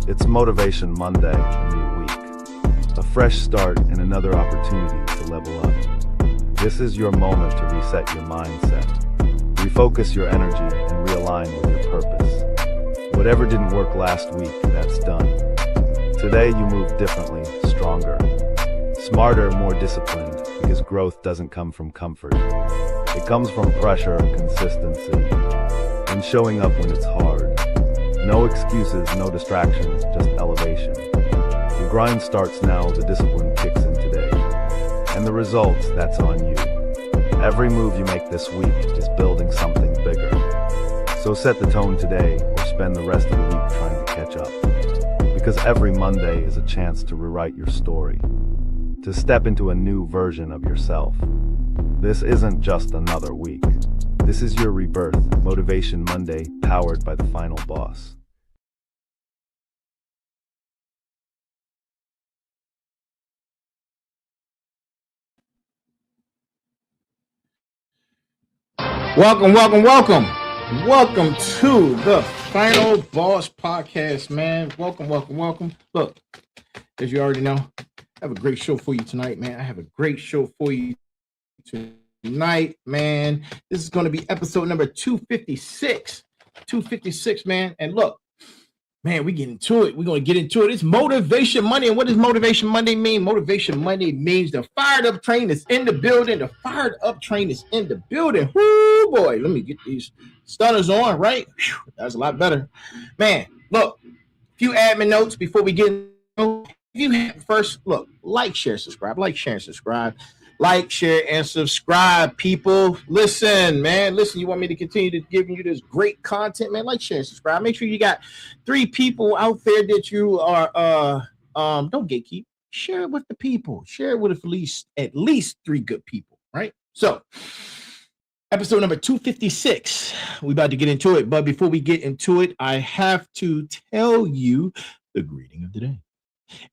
It's Motivation Monday, a new week. A fresh start and another opportunity to level up. This is your moment to reset your mindset, refocus your energy, and realign with your purpose. Whatever didn't work last week, that's done. Today you move differently, stronger, smarter, more disciplined, because growth doesn't come from comfort. It comes from pressure, consistency, and showing up when it's hard. No excuses, no distractions, just elevation. The grind starts now, the discipline kicks in today. And the results, that's on you. Every move you make this week is building something bigger. So set the tone today, or spend the rest of the week trying to catch up. Because every Monday is a chance to rewrite your story, to step into a new version of yourself. This isn't just another week. This is your rebirth, Motivation Monday, powered by the Final Boss. Welcome to the Final Boss Podcast, man. Welcome. Look, as you already know, I have a great show for you tonight, man. I have a great show for you tonight, man. This is going to be episode number 256. 256, man. And look, man, we get into it. We're going to get into it. It's Motivation Monday. And what does Motivation Monday mean? Motivation Monday means the fired up train is in the building. The fired up train is in the building. Whoo, boy. Let me get these stunners on, right? Whew, that's a lot better. Man, look, a few admin notes before we get into it. If you have first, look, like, share, subscribe. Like, share, and subscribe. Like, share, and subscribe, people. Listen, man. Listen, you want me to continue to give you this great content, man? Like, share, and subscribe. Make sure you got 3 people out there that you are, don't gatekeep. Share it with the people. Share it with at least 3 good people, right? So, episode number 256. We about to get into it. But before we get into it, I have to tell you the greeting of the day.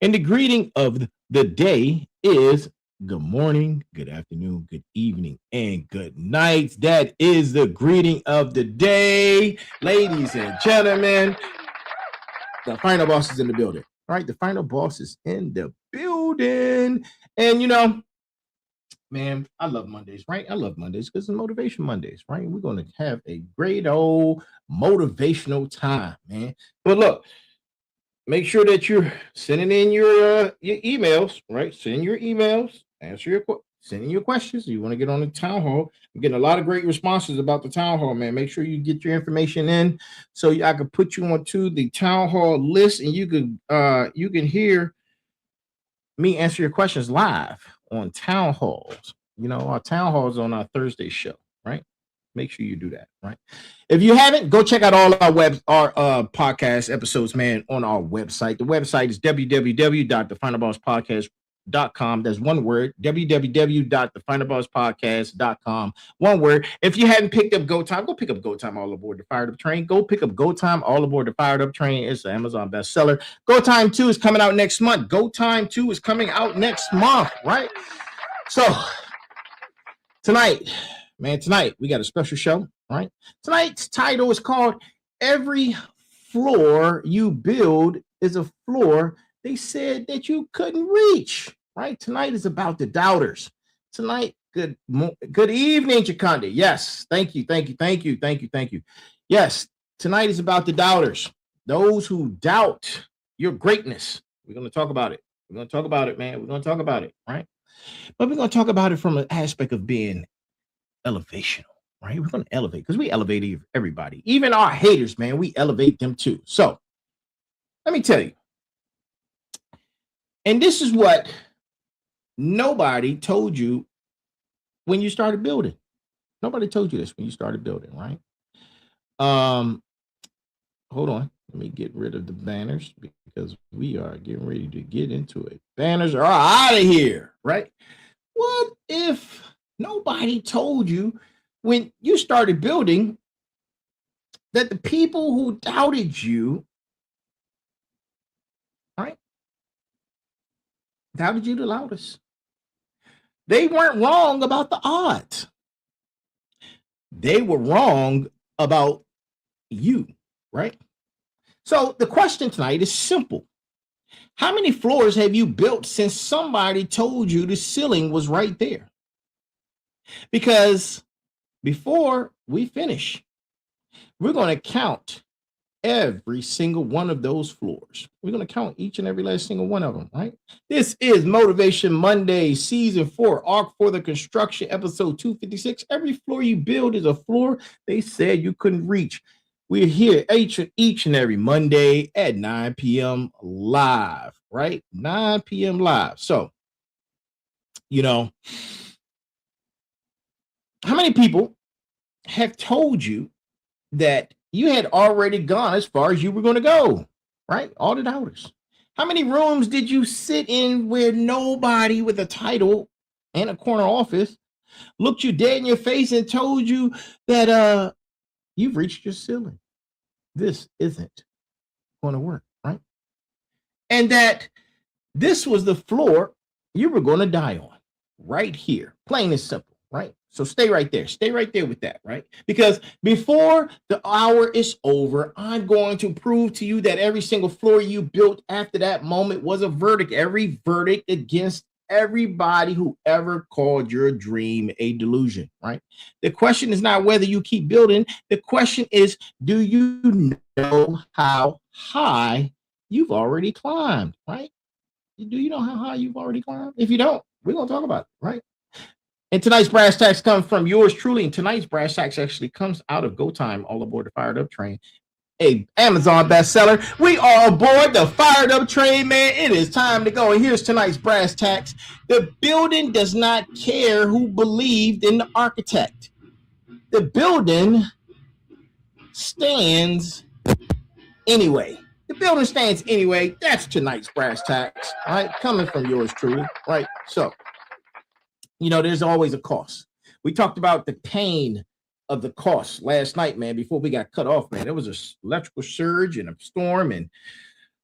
And the greeting of the day is good morning, good afternoon, good evening, and good night. That is the greeting of the day. Ladies and gentlemen, the Final Boss is in the building. All right, the Final Boss is in the building. And, you know, man, I love Mondays, right? I love Mondays because it's Motivation Mondays, right? We're going to have a great old motivational time, man. But look, make sure that you're sending in your emails, right? Send your emails, send in your questions. You want to get on the town hall. I'm getting a lot of great responses about the town hall, man. Make sure you get your information in so I can put you onto the town hall list, and you can hear me answer your questions live on town halls. You know, our town halls on our Thursday show, right? Make sure you do that, right? If you haven't, go check out all our podcast episodes, man, on our website. The website is www.thefinalbosspodcast.com. That's one word, www.thefinalbosspodcast.com. One word. If you hadn't picked up Go Time, go pick up Go Time All Aboard the Fired Up Train. Go pick up Go Time All Aboard the Fired Up Train. It's an Amazon bestseller. Go Time 2 is coming out next month. Go Time 2 is coming out next month, right? So, tonight we got a special show, right? Tonight's title is called Every Floor You Build is a Floor They Said That You Couldn't Reach, right? Tonight is about the doubters. Tonight, good evening, Chakandi. Yes, thank you. Yes, tonight is about the doubters, those who doubt your greatness. We're going to talk about it. We're going to talk about it, man. We're going to talk about it, right? But we're going to talk about it from an aspect of being elevational, right? We're going to elevate because we elevate everybody, even our haters, man. We elevate them too. So let me tell you, and this is what nobody told you when you started building. Nobody told you this when you started building, right? Hold on, let me get rid of the banners because we are getting ready to get into it. Banners are out of here, right? What if nobody told you when you started building that the people who doubted you, right, doubted you the loudest? They weren't wrong about the odds. They were wrong about you, right? So the question tonight is simple. How many floors have you built since somebody told you the ceiling was right there? Because before we finish, we're going to count every single one of those floors. We're going to count each and every last single one of them, right? This is Motivation Monday, Season 4, Arc for the Construction, Episode 256. Every floor you build is a floor they said you couldn't reach. We're here each and every Monday at 9 p.m. live, right? 9 p.m. live. So, how many people have told you that you had already gone as far as you were going to go, right? All the doubters. How many rooms did you sit in where nobody with a title and a corner office looked you dead in your face and told you that you've reached your ceiling? This isn't going to work, right? And that this was the floor you were going to die on, right here, plain and simple, right? So stay right there. Stay right there with that, right? Because before the hour is over, I'm going to prove to you that every single floor you built after that moment was a verdict. Every verdict against everybody who ever called your dream a delusion, right? The question is not whether you keep building. The question is, do you know how high you've already climbed, right? Do you know how high you've already climbed? If you don't, we're going to talk about it, right? And tonight's brass tacks comes from yours truly. And tonight's brass tacks actually comes out of Go Time, All Aboard the Fired Up Train, a Amazon bestseller. We are aboard the Fired Up Train, man. It is time to go. And here's tonight's brass tacks. The building does not care who believed in the architect. The building stands anyway. The building stands anyway. That's tonight's brass tacks, all right? Coming from yours truly, right? So, there's always a cost. We talked about the pain of the cost last night, man, before we got cut off, man. There was an electrical surge and a storm, and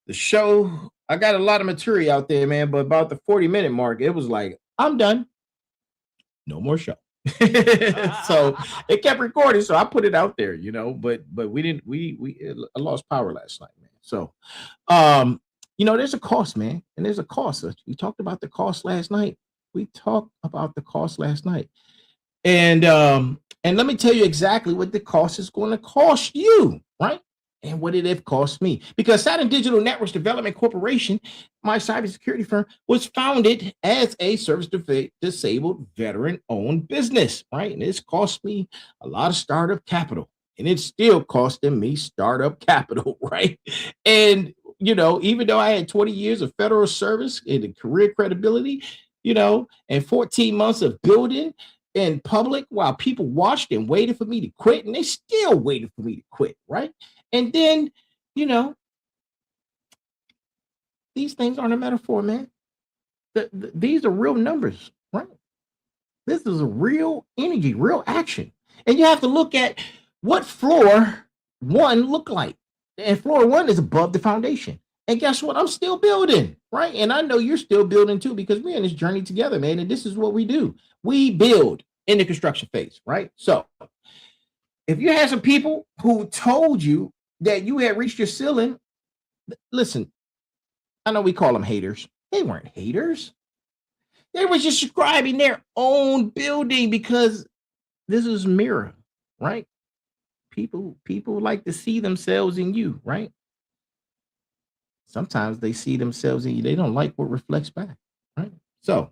the show, I got a lot of material out there, man, but about the 40-minute mark, it was like, I'm done. No more show. So it kept recording, so I put it out there, but I lost power last night, man. So, there's a cost, man, and there's a cost. We talked about the cost last night. And let me tell you exactly what the cost is going to cost you, right? And what it have cost me. Because Saturn Digital Networks Development Corporation, my cybersecurity firm, was founded as a service-disabled veteran-owned business, right? And it's cost me a lot of startup capital. And it's still costing me startup capital, right? And, even though I had 20 years of federal service and career credibility, and 14 months of building in public while people watched and waited for me to quit, and they still waited for me to quit, right? And then, these things aren't a metaphor, man. These are real numbers, right? This is a real energy, real action. And you have to look at what floor one looked like. And floor one is above the foundation. And guess what? I'm still building, right? And I know you're still building too, because we're in this journey together, man. And this is what we do. We build in the construction phase, right? So if you had some people who told you that you had reached your ceiling, listen, I know we call them haters. They weren't haters. They were just describing their own building, because this is mirror, right? People like to see themselves in you, right? Sometimes they see themselves in you. They don't like what reflects back, right? So,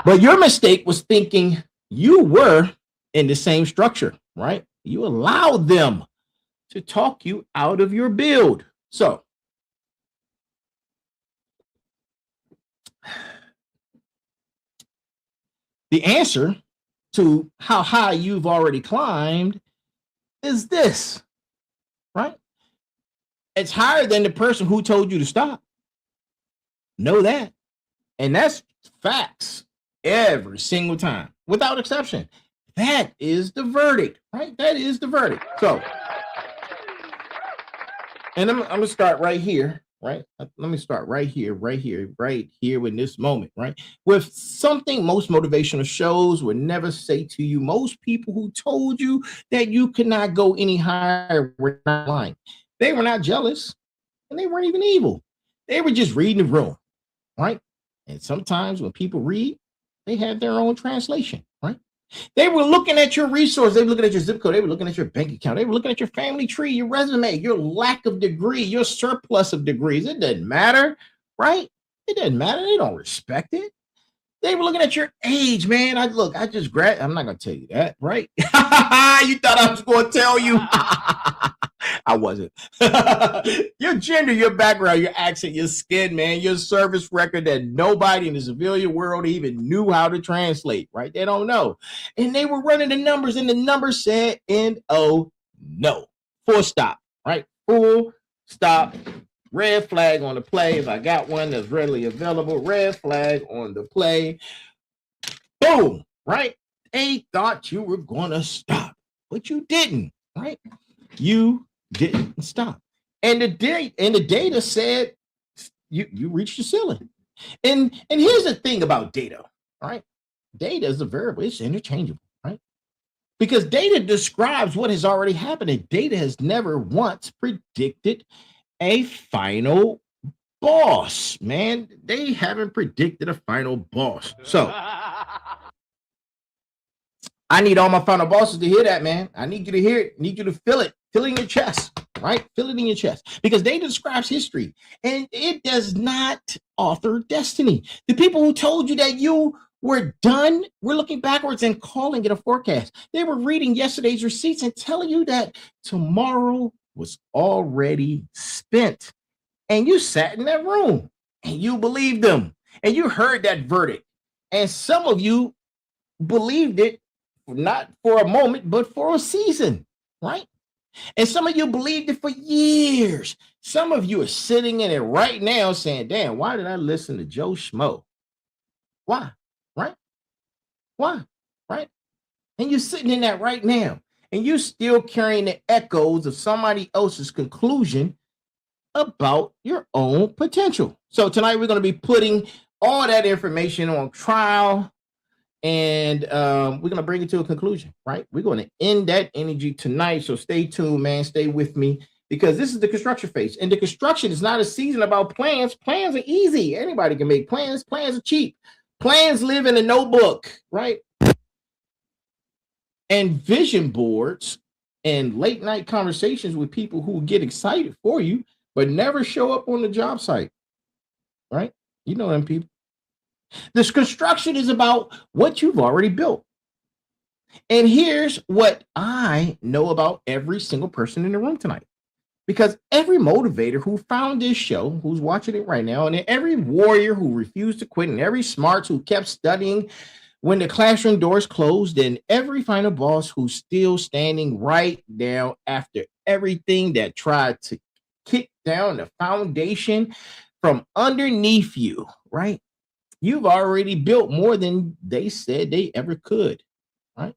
but your mistake was thinking you were in the same structure, right? You allowed them to talk you out of your build. So, the answer to how high you've already climbed is this, right? It's higher than the person who told you to stop. Know that. And that's facts every single time, without exception. That is the verdict, right? That is the verdict. So, and I'm going to start right here, right? Let me start right here in this moment, right? With something most motivational shows would never say to you. Most people who told you that you could not go any higher were not lying. They were not jealous, and they weren't even evil. They were just reading the room, right? And sometimes when people read, they have their own translation, right? They were looking at your resource. They were looking at your zip code. They were looking at your bank account. They were looking at your family tree, your resume, your lack of degree, your surplus of degrees. It doesn't matter, right? It doesn't matter. They don't respect it. They were looking at your age, man. I'm not going to tell you that, right? You thought I was going to tell you. I wasn't. Your gender, your background, your accent, your skin, man, your service record that nobody in the civilian world even knew how to translate, right? They don't know. And they were running the numbers, and the numbers said N-O, no. Full stop, right? Full stop. Red flag on the play. If I got one that's readily available, red flag on the play. Boom, right? They thought you were going to stop, but you didn't, right? You didn't stop. And the data said you reached the ceiling. And here's the thing about data, right? Data is a variable. It's interchangeable, right? Because data describes what has already happened, and data has never once predicted a final boss, man. They haven't predicted a final boss. So I need all my final bosses to hear that, man. I need you to hear it. I need you to feel it. Feel it in your chest, right? Feel it in your chest. Because data describes history, and it does not author destiny. The people who told you that you were done, we're looking backwards and calling it a forecast. They were reading yesterday's receipts and telling you that tomorrow was already spent. And you sat in that room and you believed them and you heard that verdict. And some of you believed it not for a moment, but for a season, right? And some of you believed it for years. Some of you are sitting in it right now saying, damn, why did I listen to Joe Schmo? Why? Right? Why? Right? And you're sitting in that right now. And you're still carrying the echoes of somebody else's conclusion about your own potential. So tonight we're going to be putting all that information on trial, and we're going to bring it to a conclusion, right? We're going to end that energy tonight. So stay tuned, man. Stay with me, because this is the construction phase. And the construction is not a season about plans. Plans are easy. Anybody can make plans. Plans are cheap. Plans live in a notebook, right? And vision boards and late night conversations with people who get excited for you, but never show up on the job site, right? You know them people. This construction is about what you've already built. And here's what I know about every single person in the room tonight. Because every motivator who found this show, who's watching it right now, and every warrior who refused to quit, and every smarts who kept studying when the classroom doors closed, and every final boss who's still standing right now after everything that tried to kick down the foundation from underneath you, right? You've already built more than they said they ever could, right?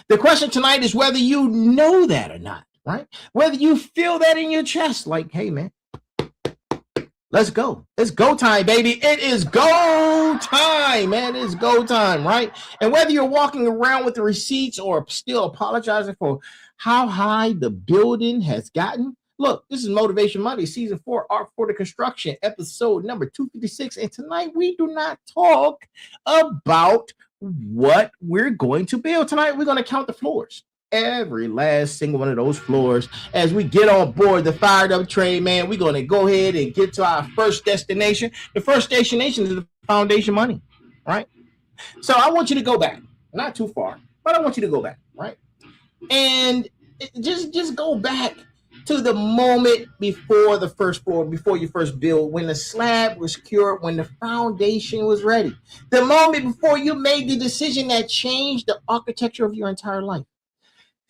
The question tonight is whether you know that or not, right? Whether you feel that in your chest, like, hey, man, let's go. It's go time, baby. It is go time, man. It's go time, right? And whether you're walking around with the receipts or still apologizing for how high the building has gotten, look, this is Motivation Monday, Season 4, Art for the Construction, episode number 256. And tonight we do not talk about what we're going to build. Tonight we're going to count the floors. Every last single one of those floors. As we get on board the fired up train, man, we're going to go ahead and get to our first destination. The first destination is the foundation money, right? So I want you to go back, not too far, but I want you to go back, right? And just go back to the moment before the first floor, before you first build, when the slab was cured, when the foundation was ready. The moment before you made the decision that changed the architecture of your entire life.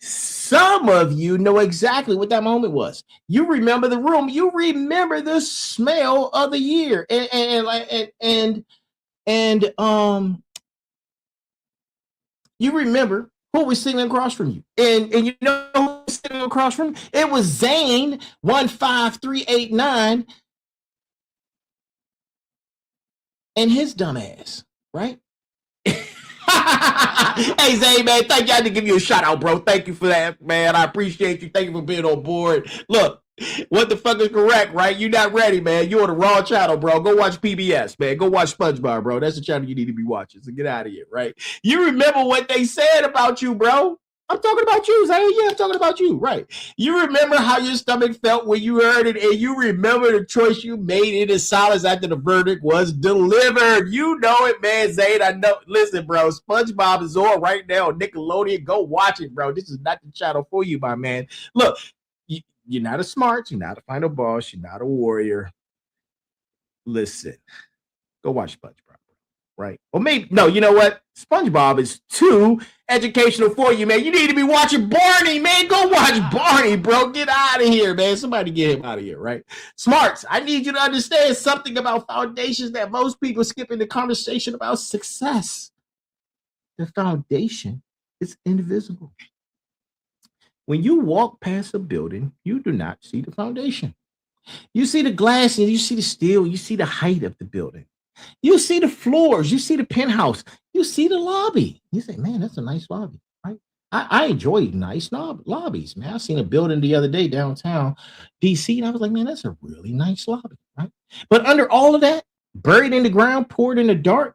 Some of you know exactly what that moment was. You remember the room. You remember the smell of the year, and you remember who was sitting across from you, and you know who was sitting across from you? It was Zane 15389 and his dumb ass, right? Hey, Zay, man, thank you. I had to give you a shout out, bro. Thank you for that, man. I appreciate you. Thank you for being on board. Look, What the fuck is correct, right? You're not ready, man. You're on the wrong channel, bro. Go watch PBS, man. Go watch SpongeBob, bro. That's the channel you need to be watching. So get out of here, right? You remember what they said about you, bro? I'm talking about you, Zay. Yeah, I'm talking about you, right? You remember how your stomach felt when you heard it, and you remember the choice you made in the silence after the verdict was delivered. You know it, man, Zay. I know. Listen, bro, SpongeBob is on right now. Nickelodeon, go watch it, bro. This is not the channel for you, my man. Look, you're not a smart. You're not a final boss. You're not a warrior. Listen, go watch SpongeBob. Right? Or maybe, no, you know what? SpongeBob is too educational for you, man. You need to be watching Barney, man. Go watch Barney, bro. Get out of here, man. Somebody get him out of here, right? Smarts, I need you to understand something about foundations that most people skip in the conversation about success. The foundation is invisible. When you walk past a building, you do not see the foundation. You see the glass and you see the steel, you see the height of the building. You see the floors, you see the penthouse, you see the lobby. You say, man, that's a nice lobby, right? I enjoy nice lobbies, man. I seen a building the other day downtown DC, and I was like, man, that's a really nice lobby, right? But under all of that, buried in the ground, poured in the dark,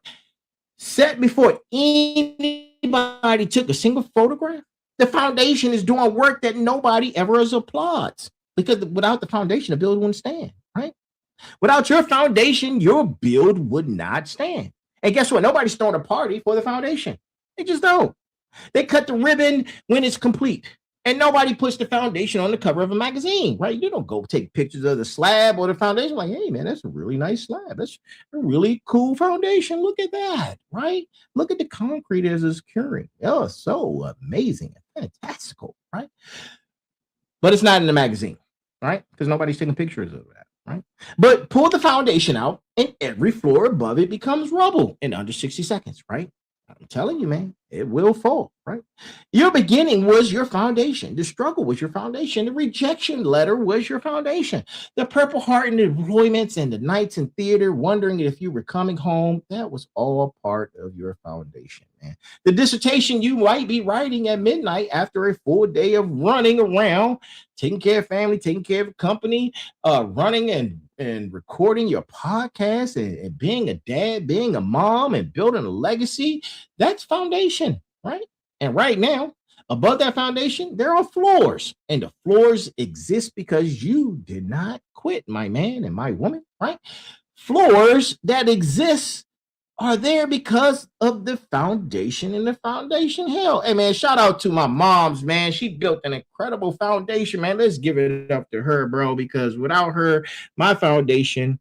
set before anybody took a single photograph, the foundation is doing work that nobody ever applauds. Because without the foundation, the building wouldn't stand, right? Without your foundation, your build would not stand. And guess what? Nobody's throwing a party for the foundation. They just don't. They cut the ribbon when it's complete. And nobody puts the foundation on the cover of a magazine, right? You don't go take pictures of the slab or the foundation like, hey, man, that's a really nice slab. That's a really cool foundation. Look at that, right? Look at the concrete as it's curing. Oh, so amazing and fantastical, right? But it's not in the magazine, right? Because nobody's taking pictures of that. Right? But pull the foundation out and every floor above it becomes rubble in under 60 seconds, right? I'm telling you, man, it will fall, right? Your beginning was your foundation. The struggle was your foundation. The rejection letter was your foundation. The Purple Heart and the deployments and the nights in theater, wondering if you were coming home, that was all part of your foundation, man. The dissertation you might be writing at midnight after a full day of running around, taking care of family, taking care of company, running and recording your podcast and being a dad, being a mom and building a legacy, that's foundation, right? And right now, above that foundation, there are floors. And the floors exist because you did not quit, my man and my woman, right? Floors that exist are there because of the foundation and the foundation hell. Hey, man, shout out to my moms, man. She built an incredible foundation, man. Let's give it up to her, bro, because without her, my foundation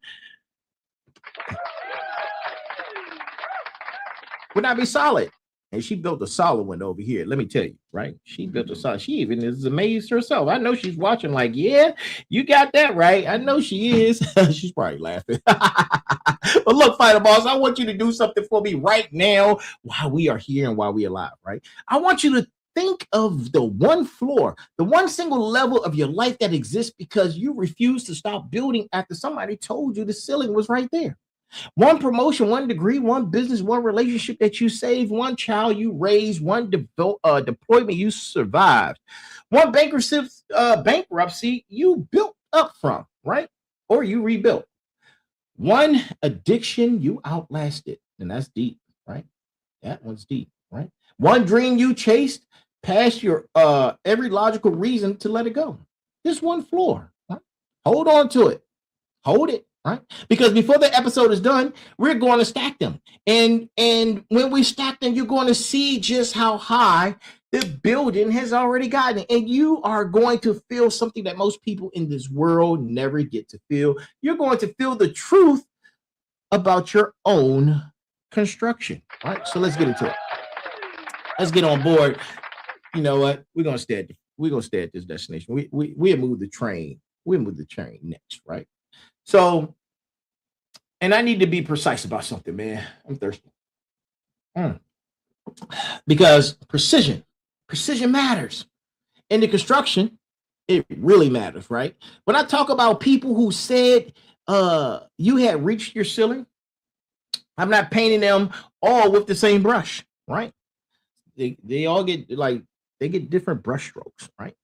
would not be solid. And she built a solid one over here. Let me tell you, right? She built a solid. She even is amazed herself. I know she's watching like, yeah, you got that right. I know she is. She's probably laughing. But look, Fighter Boss, I want you to do something for me right now while we are here and while we're alive, right? I want you to think of the one floor, the one single level of your life that exists because you refuse to stop building after somebody told you the ceiling was right there. One promotion, one degree, one business, one relationship that you saved, one child you raised, one deployment you survived, one bankruptcy you built up from, right? Or you rebuilt. One addiction you outlasted, and that's deep, right? That one's deep, right? One dream you chased past your every logical reason to let it go. Just one floor, right? Hold on to it. Hold it. Right? Because before the episode is done, we're going to stack them. And when we stack them, you're going to see just how high the building has already gotten. And you are going to feel something that most people in this world never get to feel. You're going to feel the truth about your own construction. All right. So let's get into it. Let's get on board. You know what? We're gonna stay at this destination. We'll move the train. We'll move the train next, right? So, and I need to be precise about something, man. I'm thirsty. Because precision matters. In the construction, it really matters, right? When I talk about people who said you had reached your ceiling, I'm not painting them all with the same brush, right? They all get they get different brush strokes, right?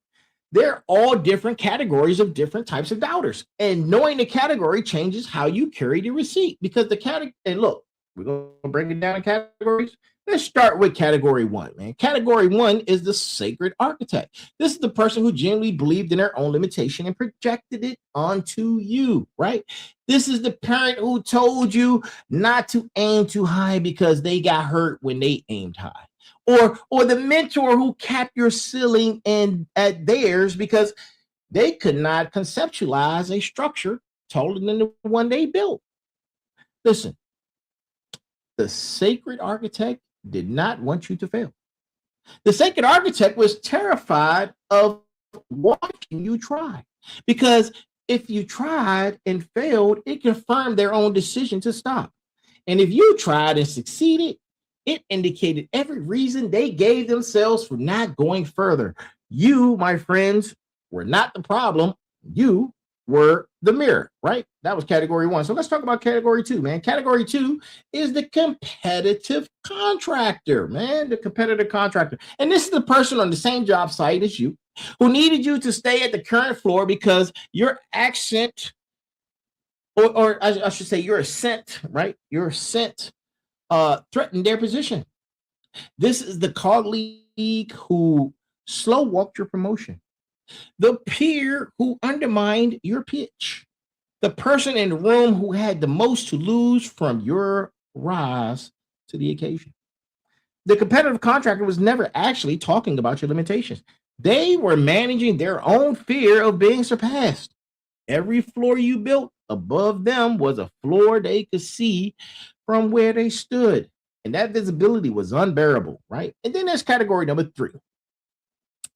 They're all different categories of different types of doubters. And knowing the category changes how you carry the receipt because the category, and look, we're going to break it down in categories. Let's start with category one, man. Category one is the sacred architect. This is the person who genuinely believed in their own limitation and projected it onto you, right? This is the parent who told you not to aim too high because they got hurt when they aimed high. Or the mentor who capped your ceiling and at theirs because they could not conceptualize a structure taller than the one they built. Listen, the sacred architect did not want you to fail. The sacred architect was terrified of watching you try because if you tried and failed, it confirmed their own decision to stop. And if you tried and succeeded, it indicated every reason they gave themselves for not going further. You, my friends, were not the problem. You were the mirror, right? That was category one. So let's talk about category two, man. Category two is the competitive contractor, man, the competitive contractor. And this is the person on the same job site as you who needed you to stay at the current floor because your accent, or I should say your ascent, right? Your ascent threatened their position. This is the colleague who slow walked your promotion, the peer who undermined your pitch, the person in the room who had the most to lose from your rise to the occasion. The competitive contractor was never actually talking about your limitations. They were managing their own fear of being surpassed. Every floor you built above them was a floor they could see from where they stood. And that visibility was unbearable, right? And then there's category number three.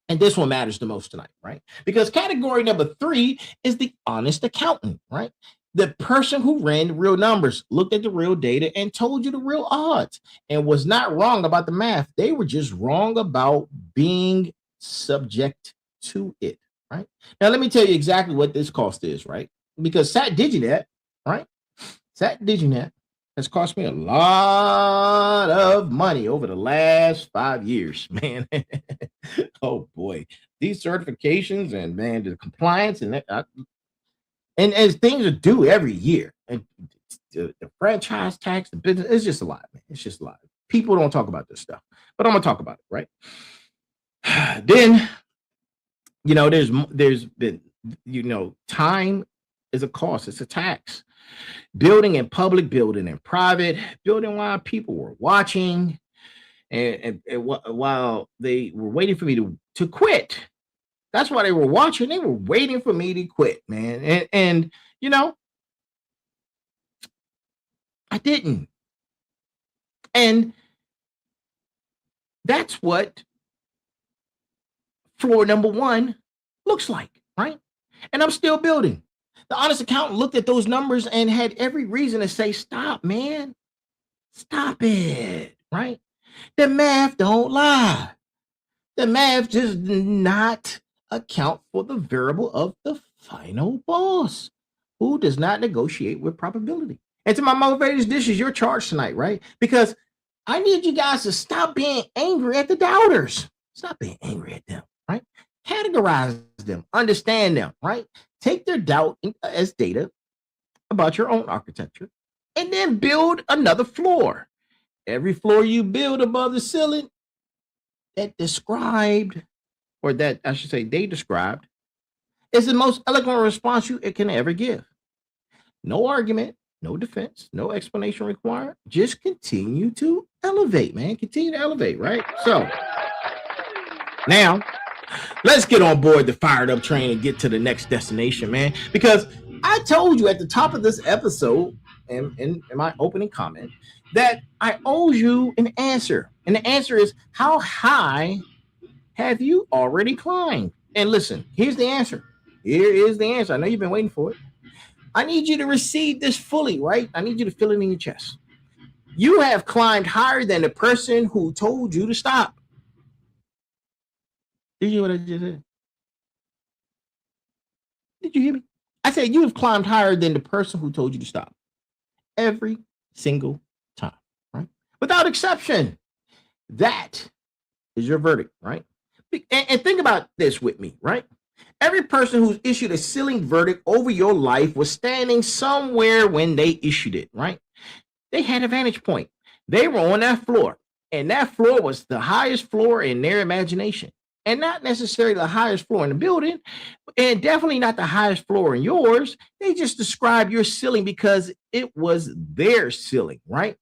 And this one matters the most tonight, right? Because category number three is the honest accountant, right? The person who ran the real numbers, looked at the real data, and told you the real odds and was not wrong about the math. They were just wrong about being subject to it, right? Now, let me tell you exactly what this cost is, right? Because SAT DigiNet, right? SAT DigiNet has cost me a lot of money over the last 5 years, man. Oh boy, these certifications and man, the compliance and as things are due every year, and the franchise tax, the business, it's just a lot, man. It's just a lot. People don't talk about this stuff, but I'm gonna talk about it, right? Then, there's been, time is a cost. It's a tax. Building in public, building in private, building while people were watching, and while they were waiting for me to quit. That's why they were watching. They were waiting for me to quit, man. And I didn't. And that's what floor number one looks like, right? And I'm still building. The honest accountant looked at those numbers and had every reason to say, stop, man. Stop it, right? The math don't lie. The math does not account for the variable of the final boss, who does not negotiate with probability. And to my motivators, this is your charge tonight, right? Because I need you guys to stop being angry at the doubters. Stop being angry at them, right? Categorize them, understand them, right? Take their doubt as data about your own architecture, and then build another floor. Every floor you build above the ceiling that described, or that I should say they described, is the most eloquent response you can ever give. No argument, no defense, no explanation required. Just continue to elevate, man. Continue to elevate, right? So now let's get on board the fired up train and get to the next destination, man. Because I told you at the top of this episode and in my opening comment that I owe you an answer. And the answer is, how high have you already climbed? And listen, here's the answer. Here is the answer. I know you've been waiting for it. I need you to receive this fully, right? I need you to feel it in your chest. You have climbed higher than the person who told you to stop. Did you hear what I just said? Did you hear me? I said you have climbed higher than the person who told you to stop. Every single time, right? Without exception. That is your verdict, right? And think about this with me, right? Every person who's issued a ceiling verdict over your life was standing somewhere when they issued it, right? They had a vantage point. They were on that floor, and that floor was the highest floor in their imagination, and not necessarily the highest floor in the building, and definitely not the highest floor in yours. They just described your ceiling because it was their ceiling, right?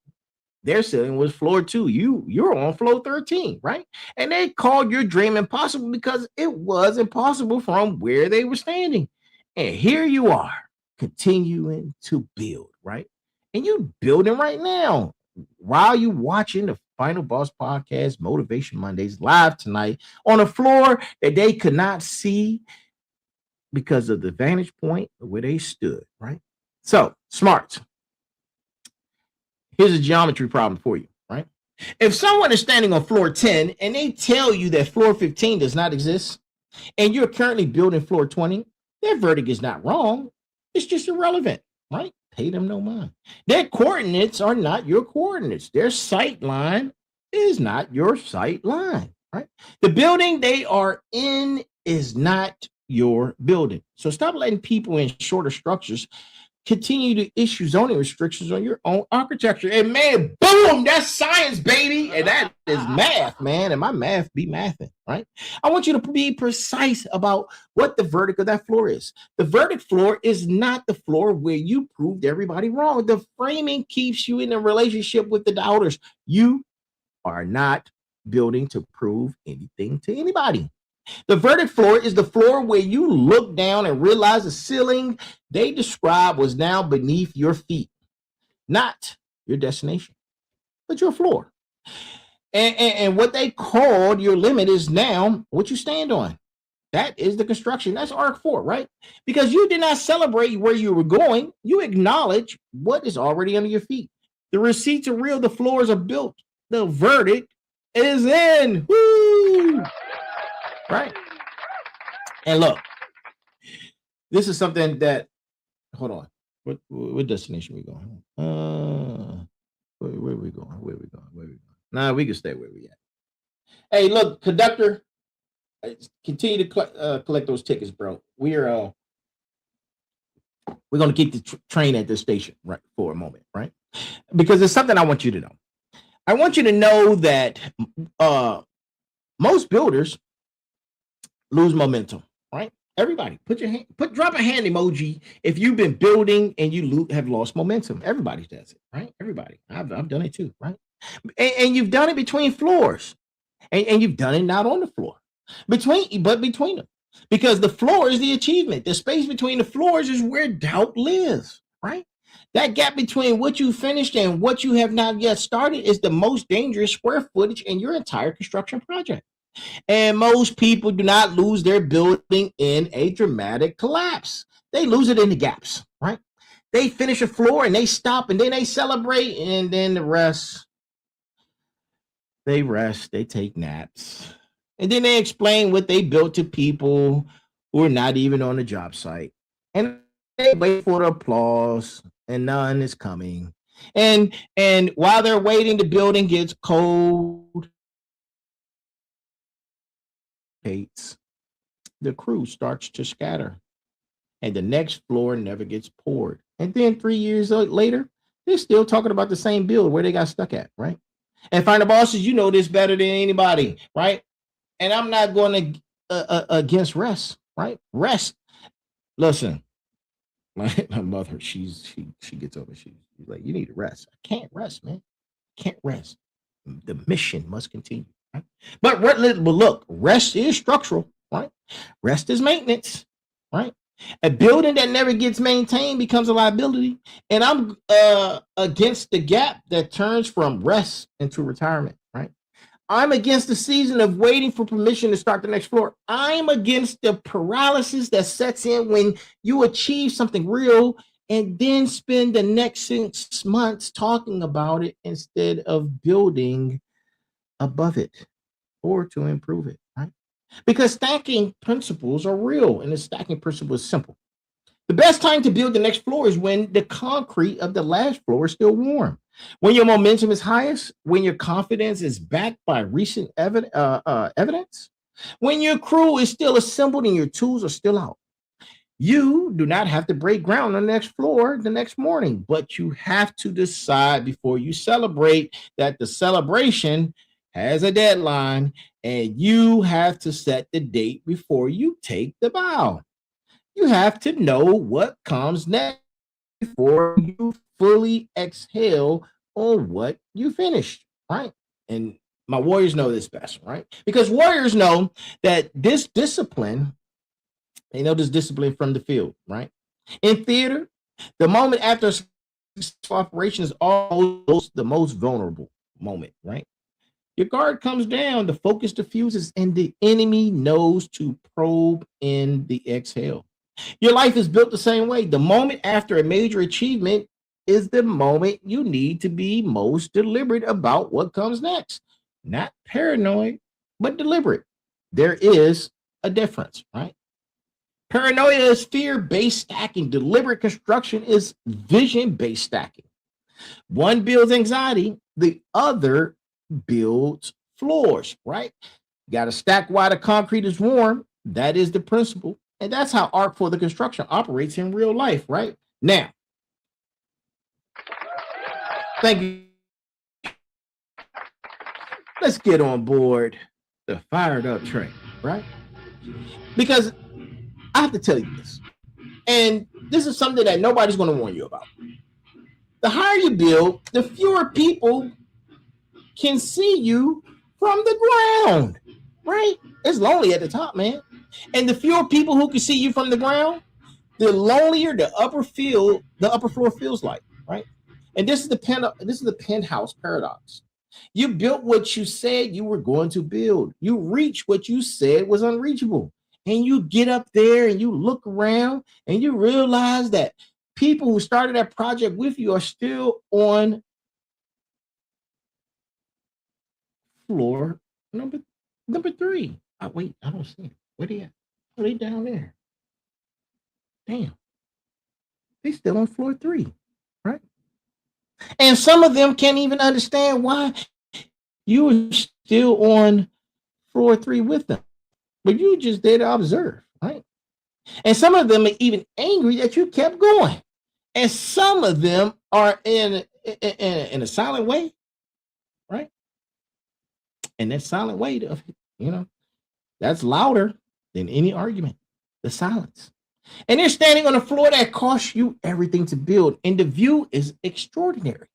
Their ceiling was floor 2. You're on floor 13, right? And they called your dream impossible because it was impossible from where they were standing. And here you are, continuing to build, right? And you're building right now while you watching the Final Boss Podcast Motivation Mondays live tonight on a floor that they could not see because of the vantage point where they stood, right? So, smarts. Here's a geometry problem for you, right? If someone is standing on floor 10 and they tell you that floor 15 does not exist, and you're currently building floor 20, their verdict is not wrong. It's just irrelevant, right? Pay them no mind. Their coordinates are not your coordinates. Their sight line is not your sight line, right? The building they are in is not your building. So stop letting people in shorter structures continue to issue zoning restrictions on your own architecture. And man, boom, that's science, baby. And that is math, man. And my math be mathing, right? I want you to be precise about what the verdict of that floor is. The verdict floor is not the floor where you proved everybody wrong. The framing keeps you in a relationship with the doubters. You are not building to prove anything to anybody. The verdict floor is the floor where you look down and realize the ceiling they described was now beneath your feet, not your destination, but your floor. And what they called your limit is now what you stand on. That is the construction. That's Arc 4, right? Because you did not celebrate where you were going. You acknowledge what is already under your feet. The receipts are real. The floors are built. The verdict is in. Woo! Right. And look, this is something that, hold on. What destination we going? Where we going? Nah, we can stay where we at. Hey, look, conductor, continue to collect those tickets, bro. We're going to keep the train at this station right for a moment, right? Because there's something I want you to know. I want you to know that most builders lose momentum, right? Everybody, drop a hand emoji if you've been building and you have lost momentum. Everybody does it, right? Everybody. I've done it too, right? And you've done it between floors, and you've done it not on the floor, between them, because the floor is the achievement. The space between the floors is where doubt lives, right? That gap between what you finished and what you have not yet started is the most dangerous square footage in your entire construction project. And most people do not lose their building in a dramatic collapse. They lose it in the gaps, right? They finish a floor and they stop and then they celebrate, and then the rest, they rest, they take naps. And then they explain what they built to people who are not even on the job site. And they wait for the applause, and none is coming. And while they're waiting, the building gets cold. The crew starts to scatter, and the next floor never gets poured. And then 3 years later, they're still talking about the same build where they got stuck at, right? And Final Bosses, you know this better than anybody, right? And I'm not going to against rest, right? Rest. Listen, my mother, she gets over. She's like, you need to rest. I can't rest, man. Can't rest. The mission must continue. Right? But look, rest is structural, right? Rest is maintenance, right? A building that never gets maintained becomes a liability. And I'm against the gap that turns from rest into retirement, right? I'm against the season of waiting for permission to start the next floor. I'm against the paralysis that sets in when you achieve something real and then spend the next 6 months talking about it instead of building above it or to improve it, right? Because stacking principles are real, and the stacking principle is simple. The best time to build the next floor is when the concrete of the last floor is still warm, when your momentum is highest, when your confidence is backed by recent evidence, When your crew is still assembled and your tools are still out, you do not have to break ground on the next floor the next morning, but you have to decide before you celebrate that the celebration has a deadline and you have to set the date before you take the bow. You have to know what comes next before you fully exhale on what you finished, right? And my warriors know this best, right? Because warriors know that this discipline, they know this discipline from the field, right? In theater, the moment after operation is almost the most vulnerable moment, right? Your guard comes down, the focus diffuses, and the enemy knows to probe in the exhale. Your life is built the same way. The moment after a major achievement is the moment you need to be most deliberate about what comes next. Not paranoid, but deliberate. There is a difference, right? Paranoia is fear-based stacking. Deliberate construction is vision-based stacking. One builds anxiety, the other builds floors, right? You got to stack while the concrete is warm. That is the principle. And that's how Art for the Construction operates in real life, right? Now, thank you. Let's get on board the fired up train, right? Because I have to tell you this, and this is something that nobody's going to warn you about. The higher you build, the fewer people can see you from the ground, right? It's lonely at the top, man. And the fewer people who can see you from the ground, the lonelier the upper floor feels like, right? And this is the penthouse paradox. You built what you said you were going to build. You reached what you said was unreachable. And you get up there and you look around and you realize that people who started that project with you are still on floor number 3. Oh, wait, I don't see it. Where they at? Are they down there? Damn. They still on floor 3, right? And some of them can't even understand why you were still on floor 3 with them. But you just there to observe, right? And some of them are even angry that you kept going. And some of them are in a silent way, right? And that silent way, that's louder than any argument, the silence. And they're standing on a floor that costs you everything to build. And the view is extraordinary.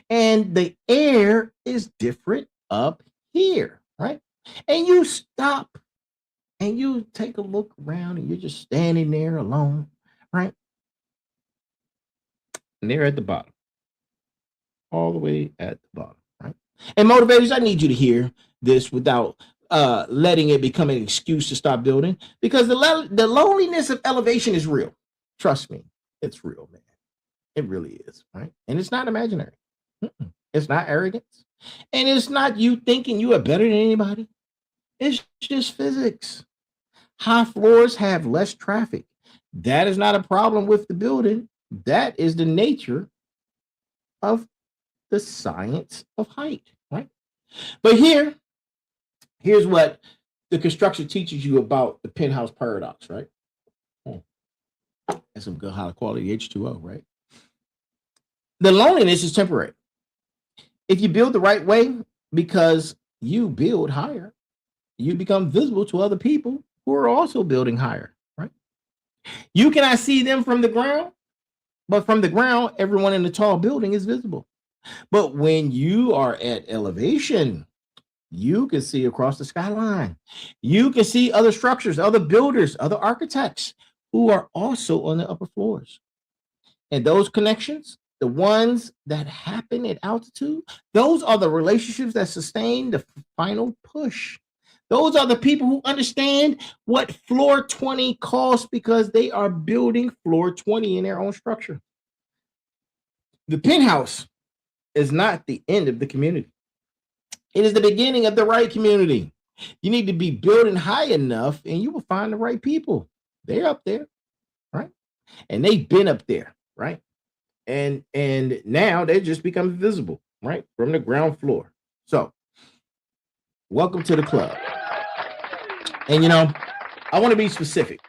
And the air is different up here, right? And you stop and you take a look around and you're just standing there alone, right? And they're at the bottom, all the way at the bottom, right? And motivators, I need you to hear this without letting it become an excuse to stop building, because the loneliness of elevation is real. Trust me, it's real, man. It really is, right? And it's not imaginary. It's not arrogance. And it's not you thinking you are better than anybody. It's just physics. High floors have less traffic. That is not a problem with the building. That is the nature of the science of height, right? But here's what the construction teaches you about the penthouse paradox, right? That's some good high quality H2O, right? The loneliness is temporary. If you build the right way, because you build higher, you become visible to other people who are also building higher, right? You cannot see them from the ground, but from the ground, everyone in the tall building is visible. But when you are at elevation, you can see across the skyline. You can see other structures, other builders, other architects who are also on the upper floors. And those connections, the ones that happen at altitude, those are the relationships that sustain the final push. Those are the people who understand what floor 20 costs because they are building floor 20 in their own structure. The penthouse is not the end of the community. It is the beginning of the right community. You need to be building high enough and you will find the right people. They're up there, right? And they've been up there, right? And now they just become visible, right? From the ground floor. So welcome to the club. And I want to be specific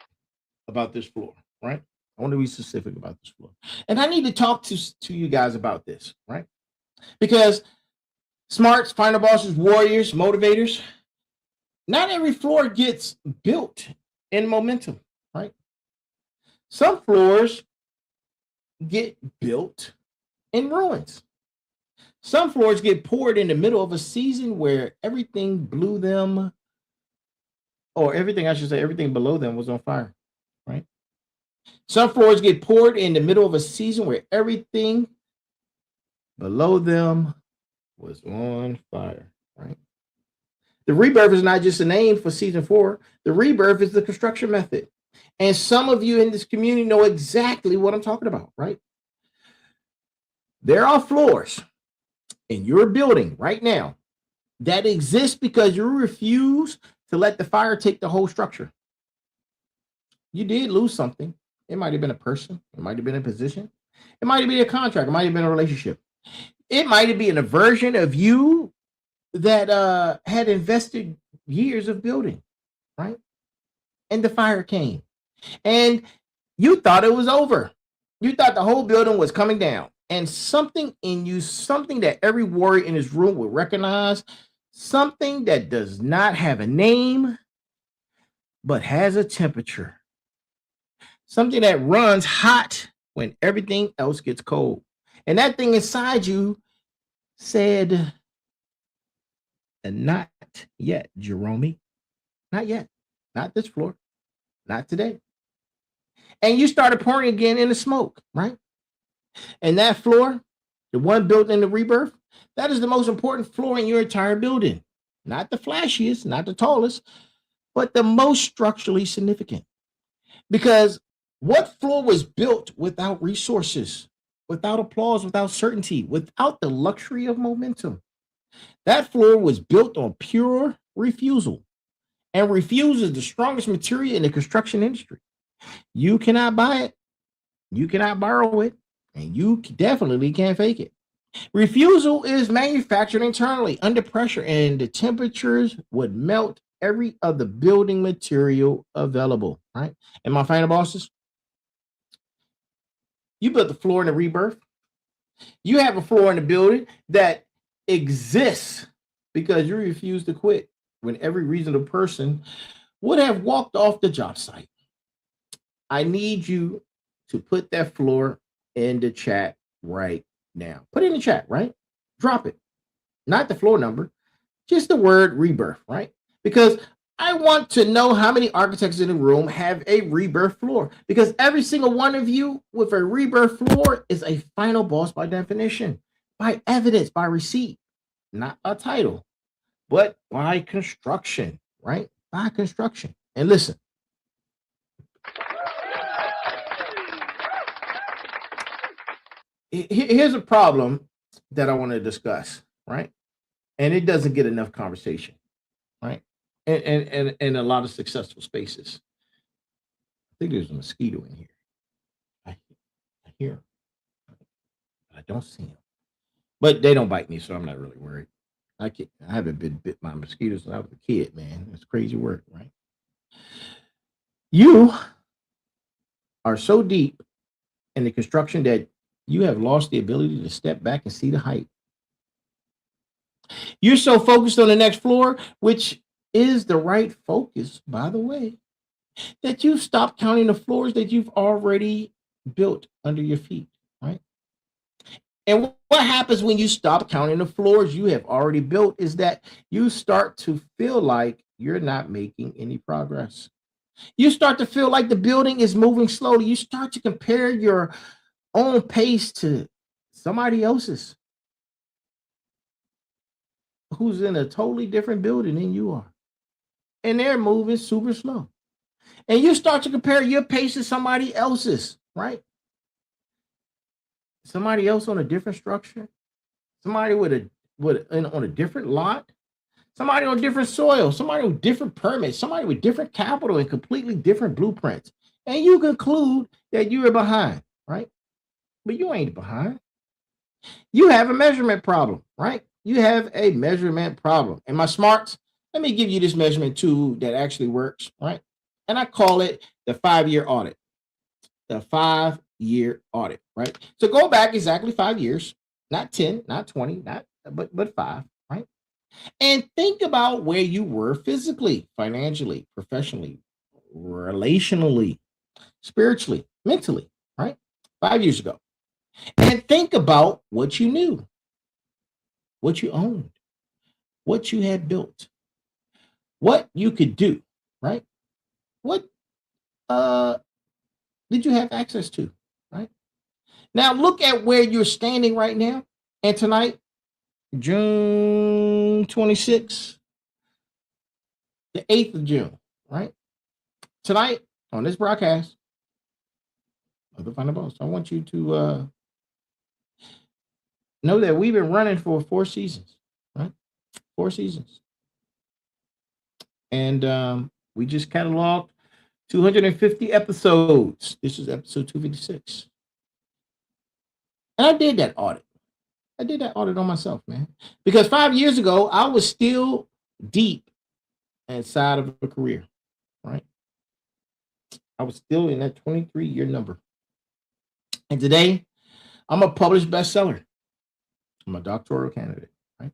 about this floor, right? I want to be specific about this floor. And I need to talk to you guys about this, right? Because smarts, final bosses, warriors, motivators, not every floor gets built in momentum, right? Some floors get built in ruins. Some floors get poured in the middle of a season where everything blew them, or everything, I should say, everything below them was on fire, right? Some floors get poured in the middle of a season where everything below them was on fire, right? The rebirth is not just a name for season 4. The rebirth is the construction method. And some of you in this community know exactly what I'm talking about, right? There are floors in your building right now that exist because you refuse to let the fire take the whole structure. You did lose something. It might have been a person. It might have been a position. It might have been a contract. It might have been a relationship. It might have been a version of you that had invested years of building, right? And the fire came. And you thought it was over. You thought the whole building was coming down. And something in you, something that every warrior in this room would recognize, something that does not have a name, but has a temperature. Something that runs hot when everything else gets cold. And that thing inside you said, and not yet, Jerome. Not yet. Not this floor. Not today. And you started pouring again in the smoke, right? And that floor, the one built in the rebirth, that is the most important floor in your entire building. Not the flashiest, not the tallest, but the most structurally significant. Because what floor was built without resources, without applause, without certainty, without the luxury of momentum? That floor was built on pure refusal. And refusal is the strongest material in the construction industry. You cannot buy it. You cannot borrow it. And you definitely can't fake it. Refusal is manufactured internally under pressure, and the temperatures would melt every other building material available, right? And my final bosses, you built the floor in the rebirth. You have a floor in the building that exists because you refuse to quit when every reasonable person would have walked off the job site. I need you to put that floor in the chat right now. Put it in the chat, right? Drop it. Not the floor number, just the word rebirth, right? Because I want to know how many architects in the room have a rebirth floor, because every single one of you with a rebirth floor is a final boss by definition, by evidence, by receipt, not a title, but by construction, right? By construction. And listen, here's a problem that I want to discuss, right? And it doesn't get enough conversation, right? And a lot of successful spaces. I think there's a mosquito in here. I hear him. I don't see him. But they don't bite me, so I'm not really worried. I haven't been bit by mosquitoes since I was a kid, man. It's crazy work, right? You are so deep in the construction that you have lost the ability to step back and see the height. You're so focused on the next floor, which is the right focus, by the way, that you've stopped counting the floors that you've already built under your feet, right? And what happens when you stop counting the floors you have already built is that you start to feel like you're not making any progress. You start to feel like the building is moving slowly. You start to compare your own pace to somebody else's who's in a totally different building than you are. And they're moving super slow. And you start to compare your pace to somebody else's, right? Somebody else on a different structure, somebody on a different lot, somebody on different soil, somebody with different permits, somebody with different capital and completely different blueprints. And you conclude that you are behind, right? But you ain't behind. You have a measurement problem, right? You have a measurement problem. And my smarts, Let me give you this measurement tool that actually works, right? And I call it the 5-year audit. The 5-year audit, right? So go back exactly 5 years, not 10, not 20, but 5, right? And think about where you were physically, financially, professionally, relationally, spiritually, mentally, right? 5 years ago. And think about what you knew, what you owned, what you had built, what you could do, right? What did you have access to, right? Now look at where you're standing right now. And tonight, June 26th, the 8th of June, right? Tonight on this broadcast of the Final Boss, I want you to know that we've been running for 4 seasons, right? 4 seasons. And we just cataloged 250 episodes. This is episode 256. And I did that audit. I did that audit on myself, man. Because 5 years ago, I was still deep inside of a career, right? I was still in that 23-year number. And today, I'm a published bestseller. I'm a doctoral candidate, right?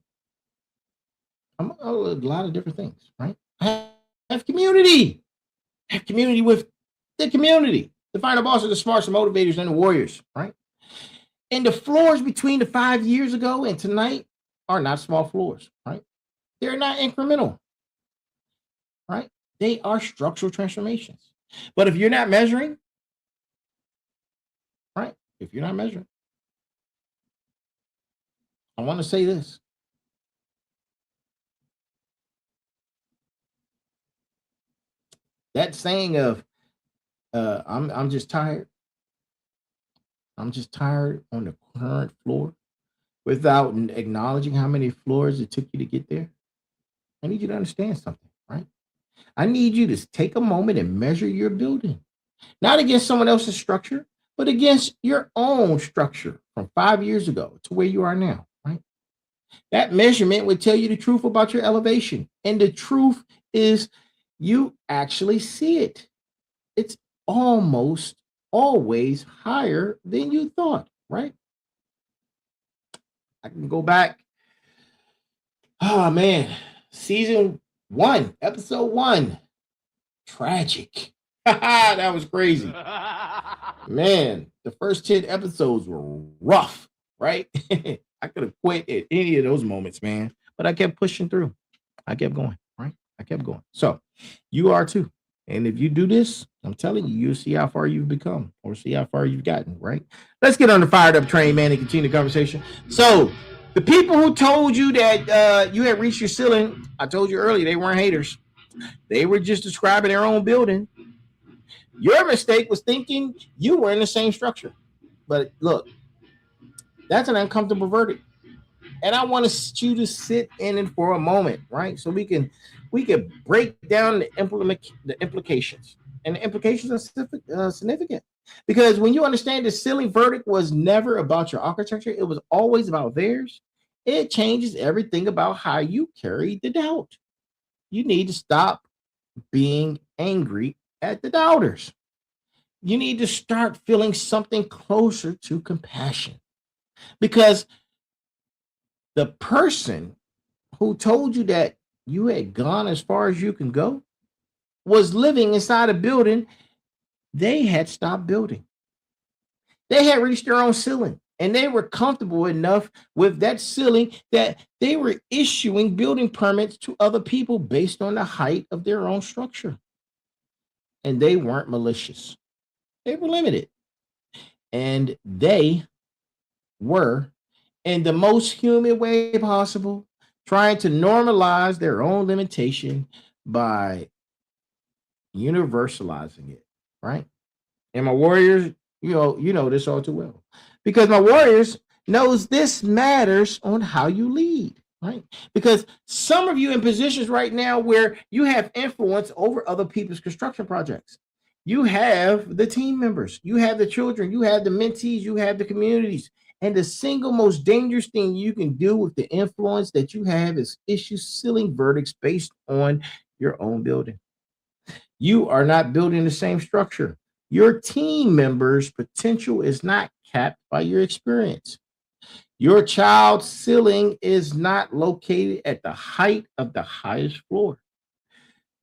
I'm a lot of different things, right? I have community. I have community with the community. The Final Boss are the smarts, the motivators, and the warriors, right? And the floors between the 5 years ago and tonight are not small floors, right? They're not incremental, right? They are structural transformations. But if you're not measuring, right? If you're not measuring, I want to say this. That saying of I'm just tired. I'm just tired on the current floor without acknowledging how many floors it took you to get there. I need you to understand something, right? I need you to take a moment and measure your building, not against someone else's structure, but against your own structure from 5 years ago to where you are now, right? That measurement would tell you the truth about your elevation. And the truth is you actually see it. It's almost always higher than you thought, right? I can go back. Oh man, season 1, episode 1. Tragic. That was crazy. Man, the first 10 episodes were rough, right? I could have quit at any of those moments, man. But I kept pushing through. I kept going, right? I kept going. So you are too. And if you do this, I'm telling you, you'll see how far you've become or see how far you've gotten, right? Let's get on the fired up train, man, and continue the conversation. So the people who told you that you had reached your ceiling, I told you earlier, they weren't haters. They were just describing their own building. Your mistake was thinking you were in the same structure. But look, that's an uncomfortable verdict. And I want you to sit in it for a moment, right? So we can break down the implications. And the implications are significant. Because when you understand the ceiling verdict was never about your architecture, it was always about theirs. It changes everything about how you carry the doubt. You need to stop being angry at the doubters. You need to start feeling something closer to compassion. Because the person who told you that you had gone as far as you can go was living inside a building they had stopped building. They had reached their own ceiling, and they were comfortable enough with that ceiling that they were issuing building permits to other people based on the height of their own structure. And they weren't malicious. They were limited. And they were, in the most human way possible, trying to normalize their own limitation by universalizing it, right? And my warriors, you know this all too well. Because my warriors knows this matters on how you lead, right? Because some of you in positions right now where you have influence over other people's construction projects. You have the team members, you have the children, you have the mentees, you have the communities, And the single most dangerous thing you can do with the influence that you have is issue ceiling verdicts based on your own building. You are not building the same structure. Your team members' potential is not capped by your experience. Your child's ceiling is not located at the height of the highest floor.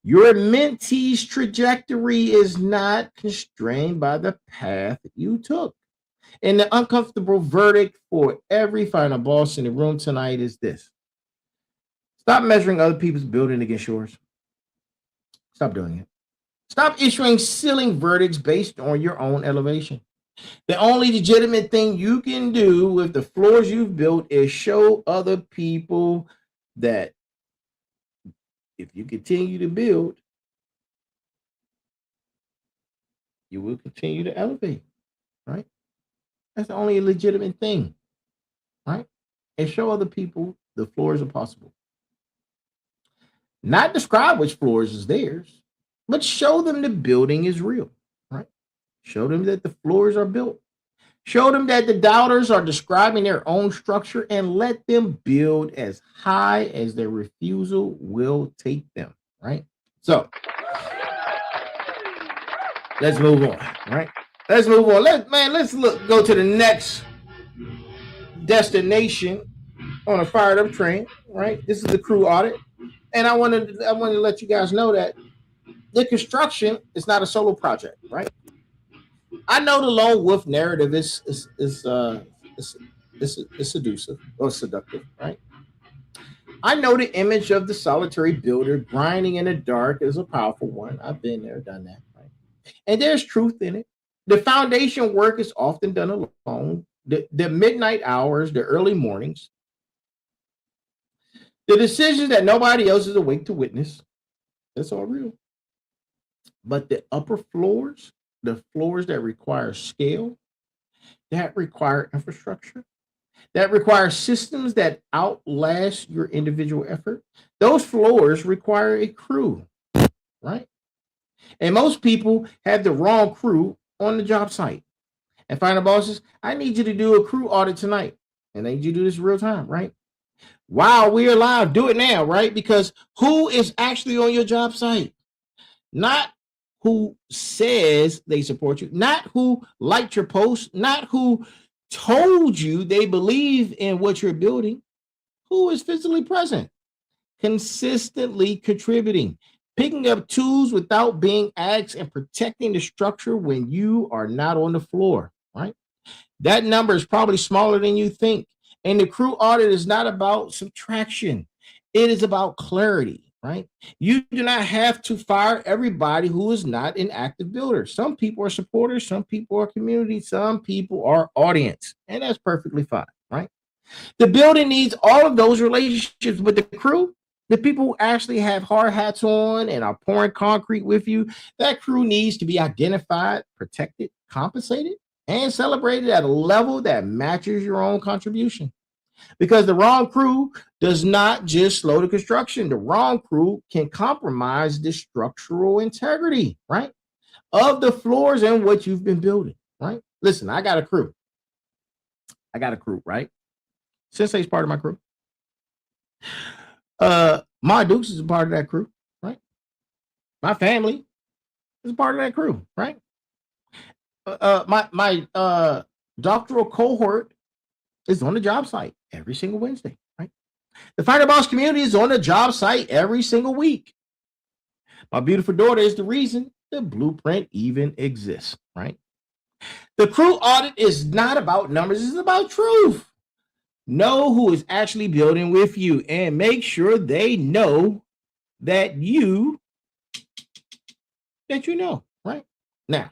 Your mentee's trajectory is not constrained by the path you took. And the uncomfortable verdict for every final boss in the room tonight is this: stop measuring other people's building against yours. Stop doing it. Stop issuing ceiling verdicts based on your own elevation. The only legitimate thing you can do with the floors you've built is show other people that if you continue to build, you will continue to elevate, right? That's the only legitimate thing, right? And show other people the floors are possible. Not describe which floors is theirs, but show them the building is real, right? Show them that the floors are built. Show them that the doubters are describing their own structure, and let them build as high as their refusal will take them, right? So let's move on, right? Let's move on. Let's go to the next destination on a fired up train, right? This is the crew audit. And I want to let you guys know that the construction is not a solo project, right? I know the lone wolf narrative is seductive or seductive, right? I know the image of the solitary builder grinding in the dark is a powerful one. I've been there, done that, right? And there's truth in it. The foundation work is often done alone. The midnight hours, the early mornings, the decisions that nobody else is awake to witness, that's all real. But the upper floors, the floors that require scale, that require infrastructure, that require systems that outlast your individual effort, those floors require a crew, right? And most people have the wrong crew on the job site. And final bosses, I need you to do a crew audit tonight. And I need you to do this in real time, right? While we're live, do it now, right? Because who is actually on your job site? Not who says they support you, not who liked your post, not who told you they believe in what you're building. Who is physically present, consistently contributing, picking up tools without being asked, and protecting the structure when you are not on the floor, right? That number is probably smaller than you think. And the crew audit is not about subtraction. It is about clarity, right? You do not have to fire everybody who is not an active builder. Some people are supporters, some people are community, some people are audience, and that's perfectly fine, right? The building needs all of those relationships, but the crew, the people who actually have hard hats on and are pouring concrete with you, that crew needs to be identified, protected, compensated, and celebrated at a level that matches your own contribution. Because the wrong crew does not just slow the construction. The wrong crew can compromise the structural integrity, right, of the floors and what you've been building, right? Listen, I got a crew, right? Sensei's part of my crew. My Dukes is a part of that crew, right? My family is a part of that crew, right? My doctoral cohort is on the job site every single Wednesday, right? The Fighter Boss community is on the job site every single week. My beautiful daughter is the reason the blueprint even exists, right? The crew audit is not about numbers, it's about truth. Know who is actually building with you and make sure they know that you know, right? Now,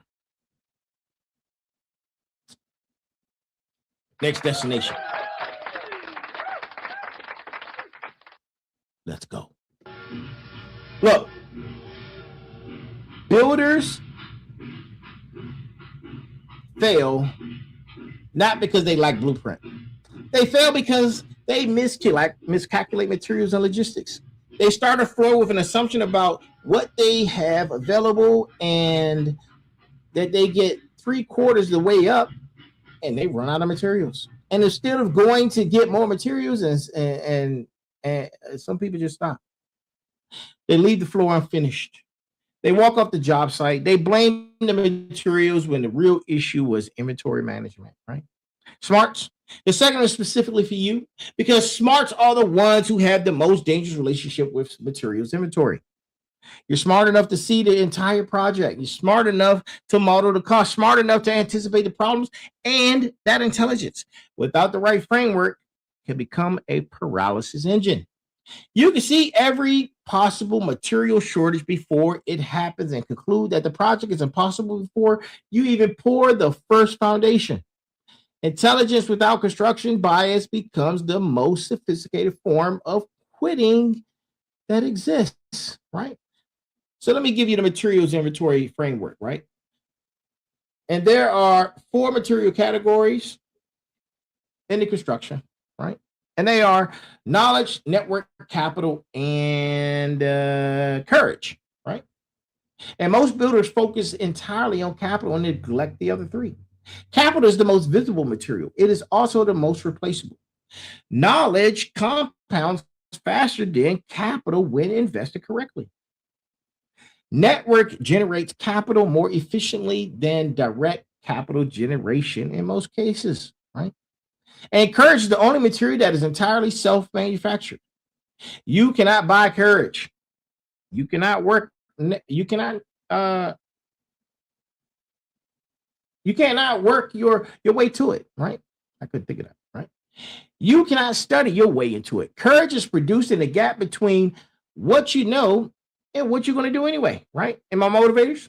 next destination. Let's go. Look, builders fail not because they lack blueprint. They fail because they miscalculate materials and logistics. They start a flow with an assumption about what they have available and that they get 3/4 of the way up and they run out of materials. And instead of going to get more materials, and some people just stop. They leave the floor unfinished. They walk off the job site. They blame the materials when the real issue was inventory management, right? Smarts. The second is specifically for you because smarts are the ones who have the most dangerous relationship with materials inventory. You're smart enough to see the entire project. You're smart enough to model the cost, smart enough to anticipate the problems, and that intelligence, without the right framework, can become a paralysis engine. You can see every possible material shortage before it happens and conclude that the project is impossible before you even pour the first foundation. Intelligence without construction bias becomes the most sophisticated form of quitting that exists, right? So let me give you the materials inventory framework, right? And there are 4 material categories in the construction, right? And they are knowledge, network, capital, and courage, right? And most builders focus entirely on capital and neglect the other 3. Capital is the most visible material. It is also the most replaceable. Knowledge compounds faster than capital when invested correctly. Network generates capital more efficiently than direct capital generation in most cases, right? And courage is the only material that is entirely self-manufactured. You cannot buy courage. You cannot work. You cannot work your way to it, right? I couldn't think of that, right? You cannot study your way into it. Courage is produced in the gap between what you know and what you're going to do anyway, right? And my motivators,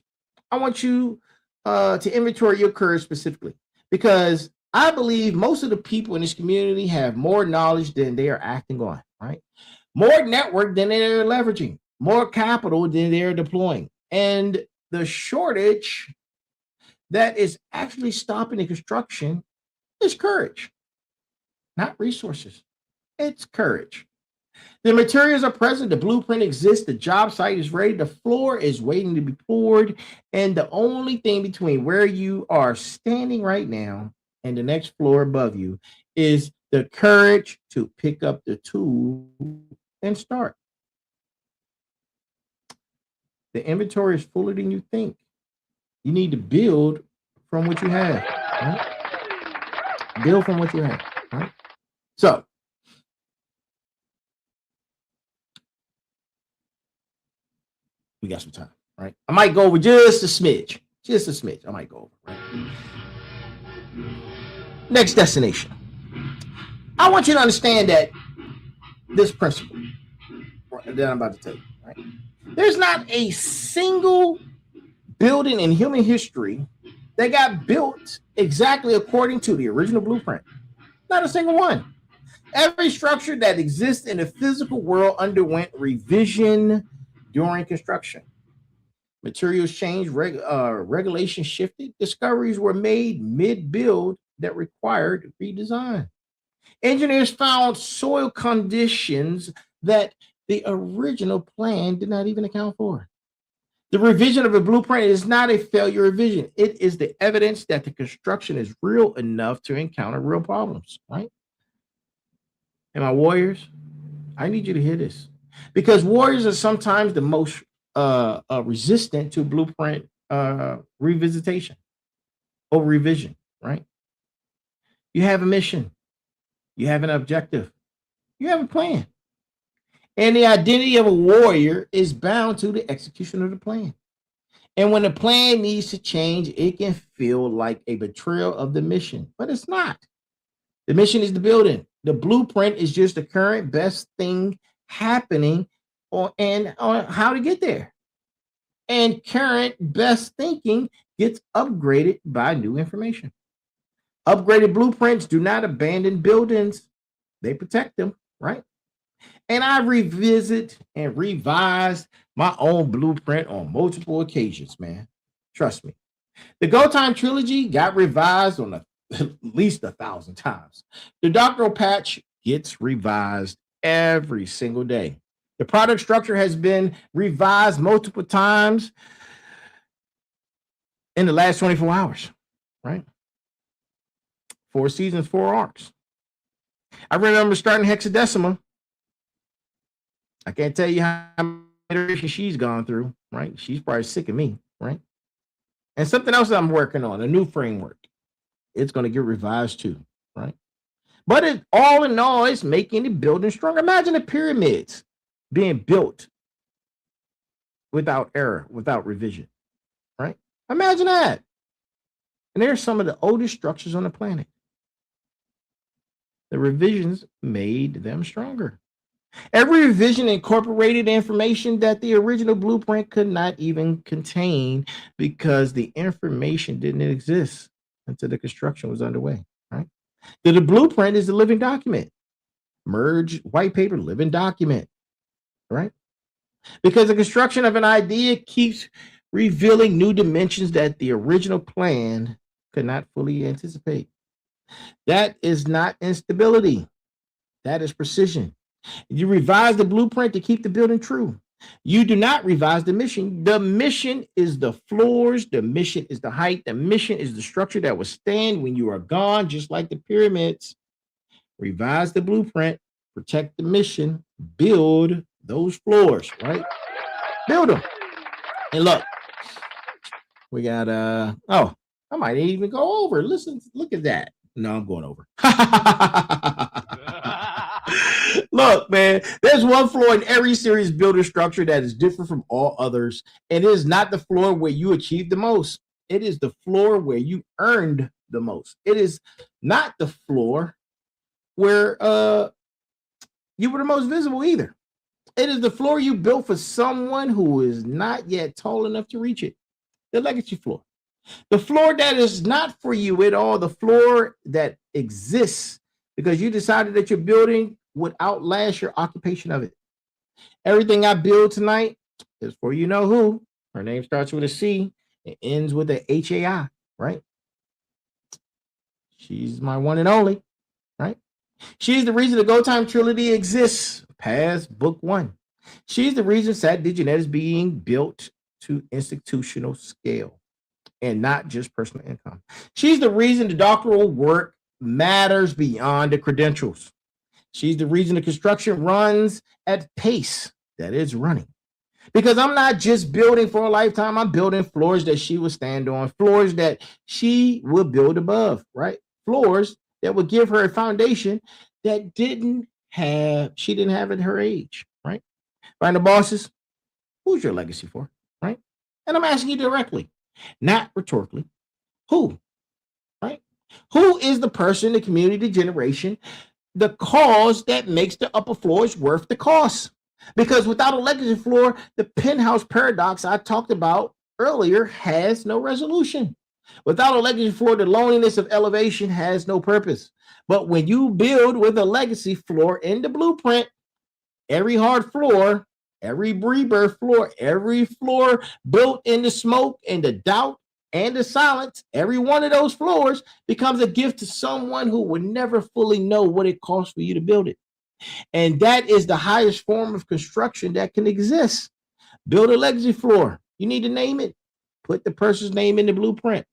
I want you to inventory your courage specifically because I believe most of the people in this community have more knowledge than they are acting on, right? More network than they're leveraging, more capital than they're deploying. And the shortage that is actually stopping the construction is courage, not resources. It's courage. The materials are present, the blueprint exists, the job site is ready, the floor is waiting to be poured, and the only thing between where you are standing right now and the next floor above you is the courage to pick up the tool and start. The inventory is fuller than you think. You need to build from what you have, right? Build from what you have, right? So, we got some time, right? I might go over just a smidge. I might go over, right? Next destination. I want you to understand that this principle that I'm about to tell you, right? There's not a single building in human history that got built exactly according to the original blueprint. Not a single one. Every structure that exists in the physical world underwent revision during construction. Materials changed, regulations shifted, discoveries were made mid-build that required redesign. Engineers found soil conditions that the original plan did not even account for. The revision of a blueprint is not a failure revision. It is the evidence that the construction is real enough to encounter real problems, right? And my warriors, I need you to hear this because warriors are sometimes the most resistant to blueprint revisitation or revision, right? You have a mission. You have an objective. You have a plan. And the identity of a warrior is bound to the execution of the plan. And when the plan needs to change, it can feel like a betrayal of the mission, but it's not. The mission is the building. The blueprint is just the current best thing happening on how to get there. And current best thinking gets upgraded by new information. Upgraded blueprints do not abandon buildings. They protect them, right? And I revisit and revise my own blueprint on multiple occasions, man. Trust me. The Go Time trilogy got revised on at least 1,000 times. The doctoral patch gets revised every single day. The product structure has been revised multiple times in the last 24 hours, right? 4 seasons, 4 arcs. I remember starting Hexadecimal. I can't tell you how many iterations she's gone through, right? She's probably sick of me, right? And something else that I'm working on, a new framework. It's going to get revised too, right? But it all in all, it's making the building stronger. Imagine the pyramids being built without error, without revision, right? Imagine that. And they're some of the oldest structures on the planet. The revisions made them stronger. Every revision incorporated information that the original blueprint could not even contain because the information didn't exist until the construction was underway, right? The blueprint is a living document. Merge white paper, living document, right? Because the construction of an idea keeps revealing new dimensions that the original plan could not fully anticipate. That is not instability. That is precision. You revise the blueprint to keep the building true. You do not revise the mission. The mission is the floors. The mission is the height. The mission is the structure that will stand when you are gone, just like the pyramids. Revise the blueprint, protect the mission, build those floors, right? Build them. And look, we got, I might even go over. Listen, look at that. No, I'm going over. Look, man, there's one floor in every series builder structure that is different from all others. And it is not the floor where you achieved the most. It is the floor where you earned the most. It is not the floor where you were the most visible either. It is the floor you built for someone who is not yet tall enough to reach it. The legacy floor. The floor that is not for you at all. The floor that exists because you decided that your building would outlast your occupation of it. Everything I build tonight is for you know who. Her name starts with a C. It ends with a HAI, right? She's my one and only, right? She's the reason the Go Time Trilogy exists past book 1. She's the reason SatDigiNet is being built to institutional scale and not just personal income. She's the reason the doctoral work matters beyond the credentials. She's the reason the construction runs at pace that it's running. Because I'm not just building for a lifetime, I'm building floors that she will stand on, floors that she will build above, right? Floors that will give her a foundation that she didn't have at her age, right? Find the bosses, who's your legacy for, right? And I'm asking you directly, not rhetorically. Who, right? Who is the person, the community, the generation, the cause that makes the upper floors worth the cost? Because without a legacy floor, the penthouse paradox I talked about earlier has no resolution. Without a legacy floor, the loneliness of elevation has no purpose. But when you build with a legacy floor in the blueprint, every hard floor, every rebirth floor, every floor built in the smoke and the doubt and the silence, every one of those floors becomes a gift to someone who would never fully know what it costs for you to build it. And that is the highest form of construction that can exist. Build a legacy floor. You need to name it. Put the person's name in the blueprint.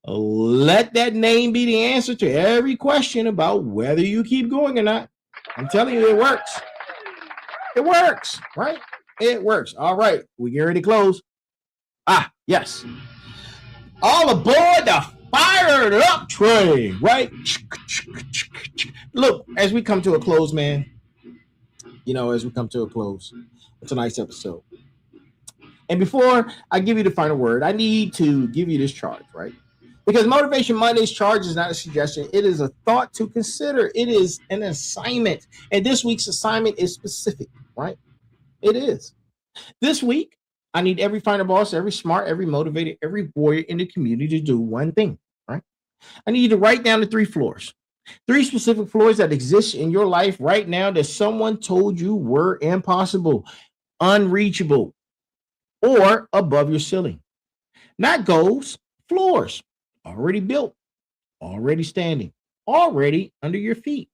Let that name be the answer to every question about whether you keep going or not. I'm telling you, it works. It works, right? It works. All right, we get ready to close. Yes. All aboard the fired up train, right? Look, as we come to a close, man, as we come to a close, it's a nice episode. And before I give you the final word, I need to give you this charge, right? Because Motivation Monday's charge is not a suggestion. It is a thought to consider. It is an assignment. And this week's assignment is specific, right? It is. This week, I need every final boss, every smart, every motivated, every warrior in the community to do one thing, right? I need you to write down the 3 floors. 3 specific floors that exist in your life right now that someone told you were impossible, unreachable, or above your ceiling. Not goals, floors. Already built, already standing, already under your feet.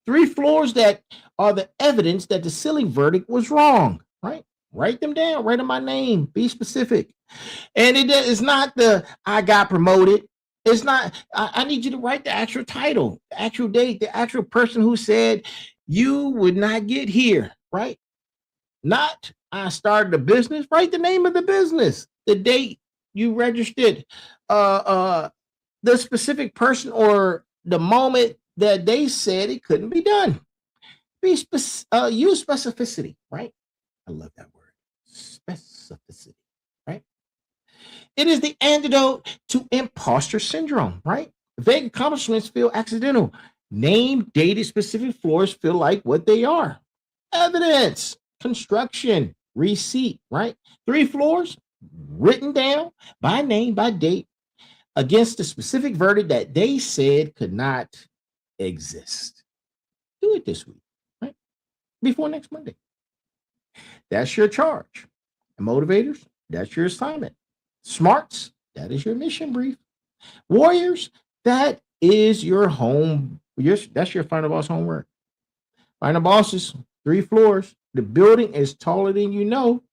3 floors that are the evidence that the ceiling verdict was wrong, right? Write them down, write in my name, be specific. And it is not I got promoted, It's not, I need you to write the actual title, the actual date, the actual person who said you would not get here, right? Not I started a business. Write the name of the business, the date you registered, the specific person or the moment that they said it couldn't be done. Use specificity, right? I love that word, specificity, right? It is the antidote to imposter syndrome, right? Vague accomplishments feel accidental. Name dated specific floors feel like what they are. Evidence, construction, receipt, right? 3 floors written down by name, by date, against the specific verdict that they said could not exist. Do it this week, right? Before next Monday. That's your charge. And motivators, that's your assignment. Smarts, that is your mission brief. Warriors, that is your home. That's your final boss homework. Final bosses, 3 floors. The building is taller than you know.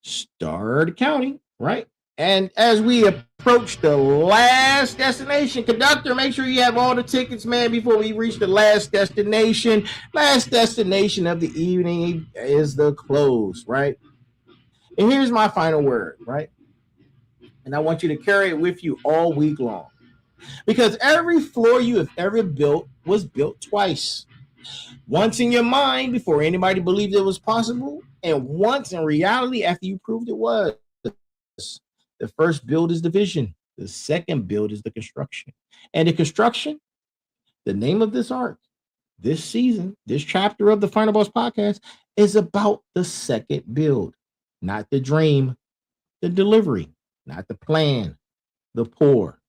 Start counting, right? And as we approach the last destination, conductor, make sure you have all the tickets, man, before we reach the last destination. Last destination of the evening is the close, right? And here's my final word, right? And I want you to carry it with you all week long. Because every floor you have ever built was built twice. Once in your mind before anybody believed it was possible, and once in reality after you proved it was. The first build is the vision. The second build is the construction. And the construction, the name of this arc, this season, this chapter of the Final Boss podcast is about the second build, not the dream, the delivery, not the plan, the pour,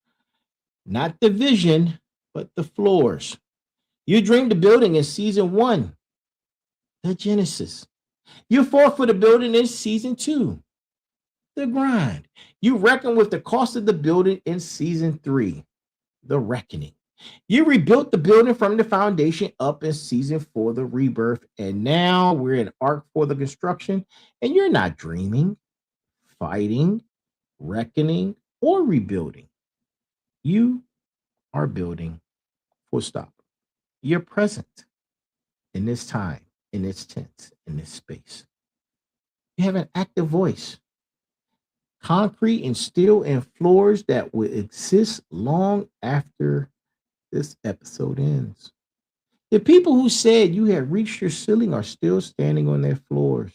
not the vision, but the floors. You dreamed the building in season 1, the genesis. You fought for the building in season 2, the grind. You reckon with the cost of the building in season 3, the reckoning. You rebuilt the building from the foundation up in season 4, the rebirth. And now we're in arc for the construction. And you're not dreaming, fighting, reckoning, or rebuilding. You are building, full stop. You're present in this time, in this tense, in this space. You have an active voice, concrete and steel and floors that will exist long after this episode ends. The people who said you had reached your ceiling are still standing on their floors.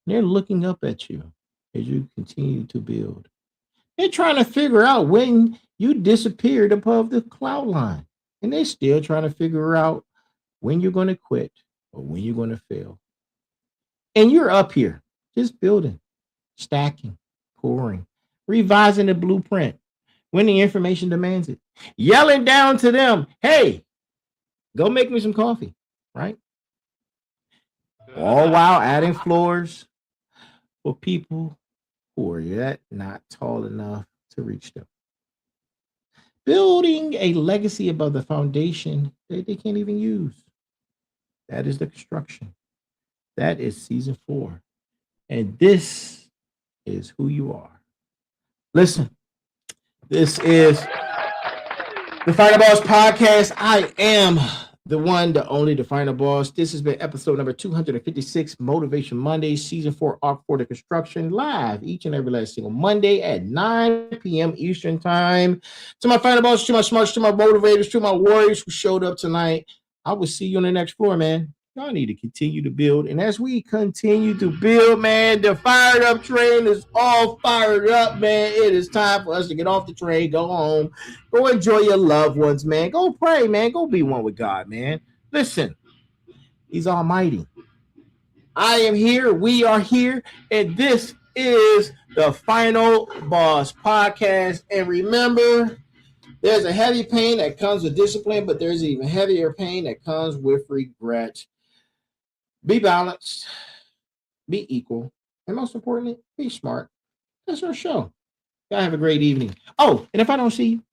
They're looking up at you as you continue to build. They're trying to figure out when you disappeared above the cloud line. And they're still trying to figure out when you're going to quit or when you're going to fail. And you're up here just building, stacking, pouring, revising the blueprint when the information demands it, yelling down to them, hey, go make me some coffee, right? All while adding floors for people who are yet not tall enough to reach them. Building a legacy above the foundation that they can't even use. That is the construction. That is season 4. And this is who you are. Listen, this is the Final Boss Podcast. I am the one, the only, the Final Boss. This has been episode number 256, Motivation Monday, season 4, Arc for the Construction, live each and every last single Monday at 9 p.m. Eastern Time. To my Final Boss, to my smarts, to my motivators, to my warriors who showed up tonight, I will see you on the next floor, man. Y'all need to continue to build. And as we continue to build, man, the fired up train is all fired up, man. It is time for us to get off the train, go home, go enjoy your loved ones, man. Go pray, man. Go be one with God, man. Listen, He's almighty. I am here. We are here. And this is the Final Boss Podcast. And remember, there's a heavy pain that comes with discipline, but there's an even heavier pain that comes with regret. Be balanced, be equal, and most importantly, be smart. That's our show. Y'all have a great evening. Oh, and if I don't see you,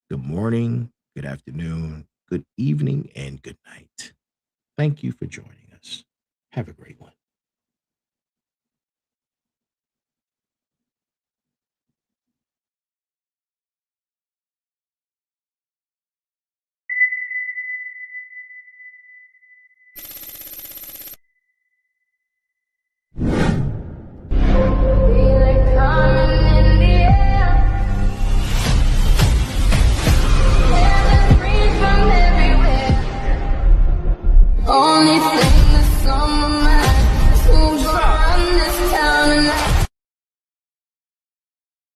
good morning, good afternoon, good evening, and good night. Thank you for joining us. Have a great one. gone.